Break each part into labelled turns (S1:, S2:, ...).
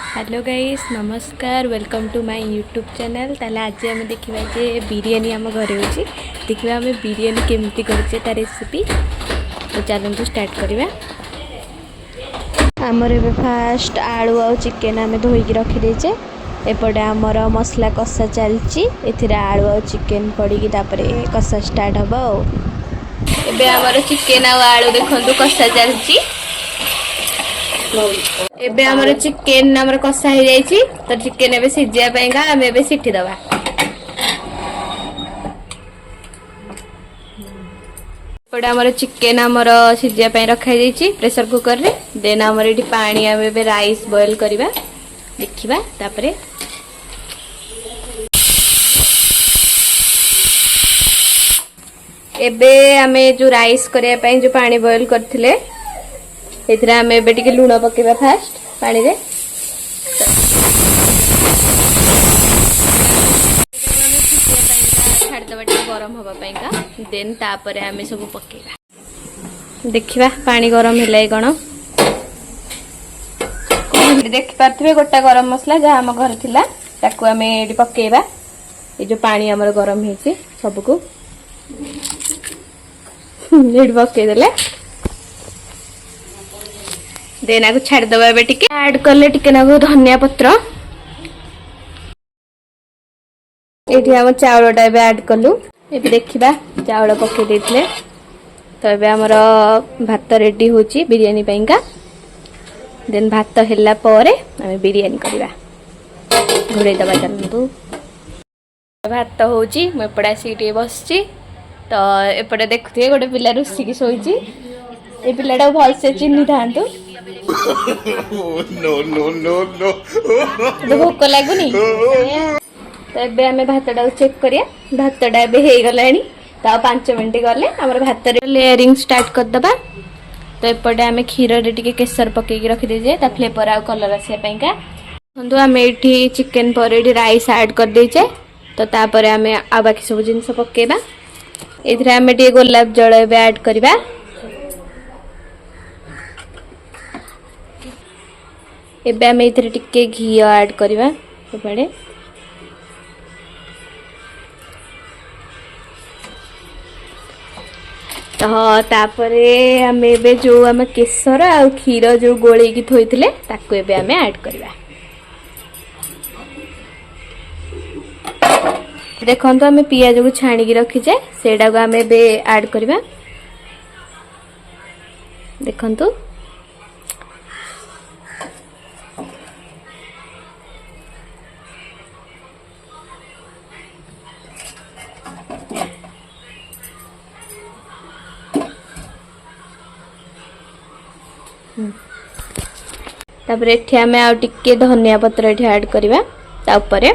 S1: Hello guys नमस्कार welcome to my YouTube channel. ताले आज आम देखा जे बिरियानी आम घरे होची देखा आम बिरियानी केमती करछे ता रेसिपी। तो चलते स्टार्ट करवा। आमर ए फास्ट आलू आ चिकेन आम धोईकी रखी देचे। एपटे आमर मसला कषा चलची एथिरे आलू आ चिकेन पड़ी तापरे कषा स्टार्ट हबो। एबे आमर चिकेन आ आलू देखंतु कषा चलची। एबे हमर चिकेन हमर कषा हो जाइछि तो चिकेन एबे सिझिया पयगा हम एबे सिठी दबा। पड़े हमर चिकेन हमर सिझिया पय रखा जाइछि प्रेशर कुकर रे। देन हमर एठी पानी हम एबे राइस बॉईल करबा देखिबा तापरे एबे हमें जो राइस करे पय जो पानी बॉईल करथिले एथरा हम एबे टिके लूण पकेबा फास्ट पानी रे। छाड़ दबा टिके गरम होबा पयका देन तापरे हम सब पकेबा देखिबा पानी गरम हेलै कोन देख पारथिबे गोटा गरम मसला जहा हम घर थिला ताकू हम एडी पकेबा। ए जो पानी हमर गरम हेछि सबको एडी पके देले देना को छाड़ दबा। एबे टिके ऐड करले टिके ना धनिया पत्र एठी हम चावलटा एबे ऐड कलु। एबे देखिबा चावल पके देथिले तो एबे हमर भात रेडी होची बिरयानी पयका। देन भात हेला परे हम बिरयानी करबा घोड़े दबा चलतु। भात होची म एपडा सीटी बसची तो एपडे देखथि गोटे पिला रुसी की सोईची। ए पिलाटा भल से चिन्हि थांतु। नो नो नो नो भोक लागुनी तो एबे हमें भातटा चेक करिया। भातटा एबे हे गलानी ता 5 मिनिट गले हमर भात रे लेयरिंग स्टार्ट कर दबा। तो एपटे हमें खीर रे टिके केसर पके के रखि दे जे ता फ्लेवर आ कलर आसे पयका। हंदु हमें एठी चिकन पर एठी राइस ऐड कर देचे तो तापरे हमें आ बाकी सब जिंस पकेबा। एथरे हमें टिके गोलाप जल एबे ऐड करबा। एबे हम इधर टिके घी ऐड करबा पड़े तो तापरे हम एबे जो हम केसर आ खीर जो गोळे की थोइथिले ताको एबे हम ऐड करबा। देखंतो हम पियाज को छाणी की रखी जे सेडा को हम एबे ऐड करबा। देखंतो तापर एठी हमें आ टिके धनिया पत्र एठी ऐड करबा ता ऊपरे।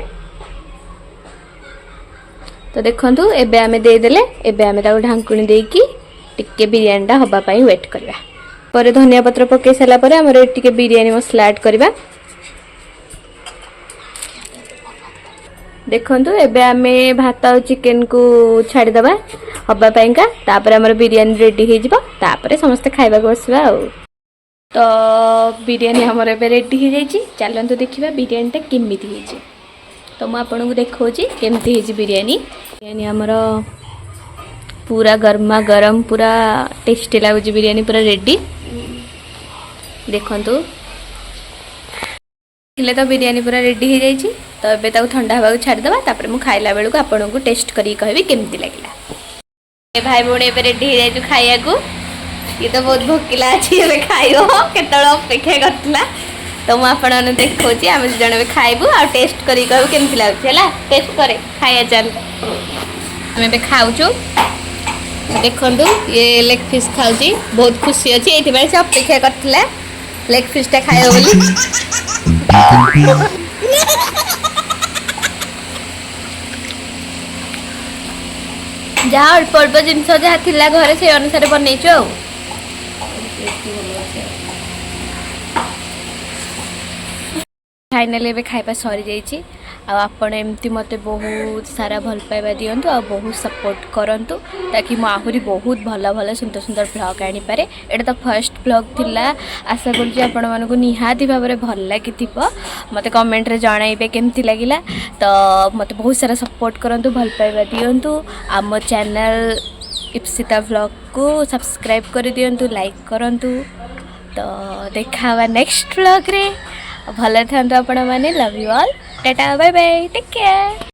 S1: तो देखंतु एबे हमें दे देले एबे हमें ता ढांकुणी देकी टिके बिरयानी ता हबा पई वेट करबा। परे धनिया पत्र पके सला परे हमर टिके बिरयानी मसला ऐड करबा। देखंतु एबे हमें भात और चिकन को छाड़ी दबा हबा पईका तापर हमर बिरयानी रेडी हे जिवो तापर समस्त खाइबा को बसबा। तो बिरयानी हमर एबे रेडी हो जाइए। चलते देखा बिरयानीटा केमिति होइछि। तो मैं आपन को देखौछि केमिति होइछि बिरयानी। बिरयानी हमर पूरा गर्मा गरम पूरा टेस्टी लागुछि बिरयानी पूरा रेडी देखंतु। खिले तो बिरयानी पूरा रेडी हो जाइए। तो एबे ताऊ ठंडा हवा छाड़ दबा तापर मु खाइला बेलू आपन को टेस्ट करी कहबी केमिति लागला। ए भाई बोणे एबे रेडी हो जाइछु खाइया को। ये तो बहुत भोकिला अच्छी खाइब केत अपेक्षा करला। तो मुझे आपने देखा आम जन खाइबू आ टेस्ट करी कहू केमती लगे टेस्ट करे खाया चल आम खाऊचु। देखु ये लेग फिश खाऊँ बहुत खुशी अच्छी ये से अपेक्षा करथिला लेग फिशटा खाइब बोली। जहाँ अल्प अल्प जिनस जहाँ थिला घरे से अनुसार बनईचु। फाइनाली एबे खाइबा सरी जाइए आपण एमती मते बहुत सारा भल पाइबा दियंतु आ बहुत सपोर्ट करंतु ताकि मु आहुरी बहुत भल भल सुंदर सुंदर ब्लॉग आनी पारे। एटा तो फर्स्ट ब्लॉग थिला आशा करूँ आपण मानक निहाती भाव में भल लगी मते कमेंट रे जणाइबे केमती लागिला। तो मते बहुत सारा सपोर्ट करंतु भल पाइबा दियंतु आम चैनल इप्सिता व्लॉग को सब्सक्राइब कर दियंतु लाइक करंतु। तो देखा नेक्स्ट व्लॉग रे भल था आपण मैंने love you all tata bye bye take care.